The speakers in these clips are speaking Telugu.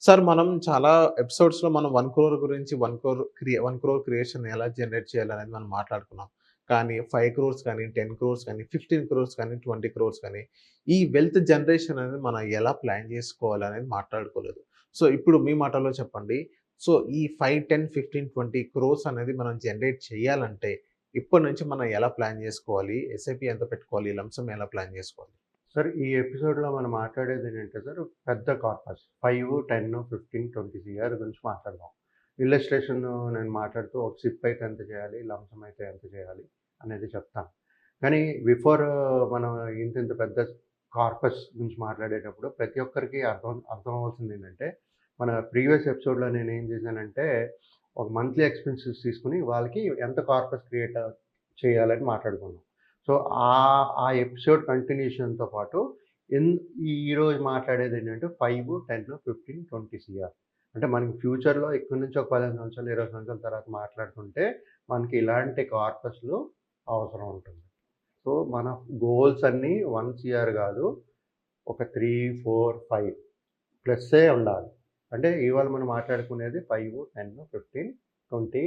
సార్ మనం చాలా ఎపిసోడ్స్‌లో మనం 1,00,00,000 గురించి 1,00,00,000 క్రియేషన్ ఎలా జనరేట్ చేయాలనేది మనం మాట్లాడుకున్నాం. కానీ 5,00,00,000 కానీ, 10,00,00,000 కానీ, 15,00,00,000 కానీ, 20,00,00,000 కానీ ఈ వెల్త్ జనరేషన్ అనేది మనం ఎలా ప్లాన్ చేసుకోవాలనేది మాట్లాడుకోలేదు. సో, ఇప్పుడు మీ మాటల్లో చెప్పండి. సో, ఈ 5, 10, 15, 20 క్రోర్స్ అనేది మనం జనరేట్ చేయాలంటే ఇప్పటి నుంచి మనం ఎలా ప్లాన్ చేసుకోవాలి? ఎస్ఐపి ఎంత పెట్టుకోవాలి? లంప్ సమ్ ఎలా ప్లాన్ చేసుకోవాలి? సార్ ఈ ఎపిసోడ్‌లో మనం మాట్లాడేదేంటంటే సార్ పెద్ద కార్పస్ 5, 10, 15, 20 సీఆర్ గురించి మాట్లాడదాం. ఇల్లస్ట్రేషన్ నేను మాట్లాడుతూ ఒక సిప్ అయితే ఎంత చేయాలి? లంసమ్ అయితే ఎంత చేయాలి? అనేది చెప్తాను. కానీ బిఫోర్ మనం ఇంతింత పెద్ద కార్పస్ గురించి మాట్లాడేటప్పుడు ప్రతి ఒక్కరికి అర్థం అవ్వాల్సిందేంటంటే, మన ప్రీవియస్ ఎపిసోడ్‌లో నేనేం చేశానంటే, ఒక మంత్లీ ఎక్స్‌పెన్సెస్ తీసుకొని వాళ్ళకి ఎంత కార్పస్ క్రియేట్ చేయాలని మాట్లాడుకున్నాం. సో, ఆ ఎపిసోడ్ కంటిన్యూషన్‌తో పాటు ఇన్ ఈరోజు మాట్లాడేదేంటంటే 5, 10, 15, 20 సీఆర్. అంటే మనకి ఫ్యూచర్‌లో ఇక్కడి నుంచి ఒక 15 సంవత్సరాలు, 20 సంవత్సరాల తర్వాత మాట్లాడుకుంటే మనకి ఇలాంటి కార్పస్‌లు అవసరం ఉంటుంది. సో, మన గోల్స్ అన్నీ 1 సీఆర్ గాదు. ఒక 3, 4, 5 ప్లస్సే ఉండాలి. అంటే ఇవాళ మనం మాట్లాడుకునేది 5, 10, 15, 20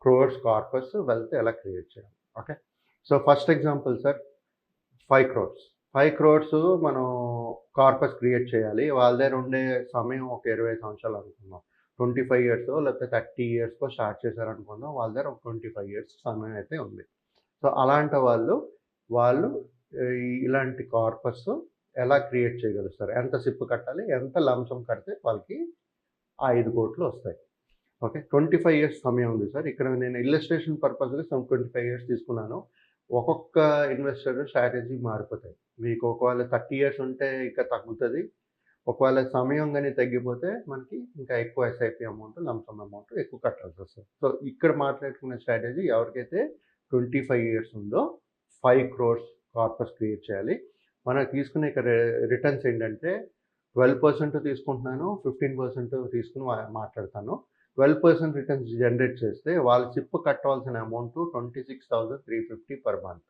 క్రోర్స్ కార్పస్ వెల్త్ ఎలా క్రియేట్ చేయాలి. Okay. So, first example sir 5 crores. 5 crores మనం కార్పస్ క్రియేట్ చేయాలి. వాళ్ళ దగ్గర ఉండే సమయం ఒక 20 సంవత్సరాలు అనుకుందాం. 25 ఇయర్సో లేకపోతే 30 ఇయర్స్‌కో స్టార్ట్ చేశారనుకుందాం. వాళ్ళ దగ్గర ఒక 25 ఇయర్స్ సమయం అయితే ఉంది. సో, అలాంటి వాళ్ళు ఇలాంటి కార్పస్ ఎలా క్రియేట్ చేయగలుగుతారు? ఎంత సిప్ కట్టాలి? ఎంత లంప్ సమ్ కడితే వాళ్ళకి ఆ 5,00,00,000 వస్తాయి. ఓకే. 25 ఇయర్స్ సమయం ఉంది సార్. ఇక్కడ నేను ఇల్లస్ట్రేషన్ పర్పస్‌గా 25 ఇయర్స్ తీసుకున్నాను. ఒక్కొక్క ఇన్వెస్టర్ స్ట్రాటజీ మారిపోతాయి. మీకు ఒకవేళ 30 ఇయర్స్ ఉంటే ఇంకా తగ్గుతది. ఒకవేళ సమయం గాని తగ్గిపోతే మనకి ఇంకా ఎక్కువ SIP amount, lump some amount ఎక్కువ కట్టాల్సొస్తది. సో, ఇక్కడ మాట్లాడుకునే స్ట్రాటజీ ఎవరికైతే 25 ఇయర్స్ ఉందో 5 క్రోర్స్ కార్పస్ క్రియేట్ చేయాలి. మనం తీసుకునే ఇక్కడ రిటర్న్స్ ఏంటంటే 12% తీసుకుంటున్నాను. 15% తీసుకొని మాట్లాడతాను. 12% రిటర్న్స్ జనరేట్ చేస్తే వాళ్ళు సిప్ కట్టవలసిన అమౌంట్ 26,350 పర్ మంత్.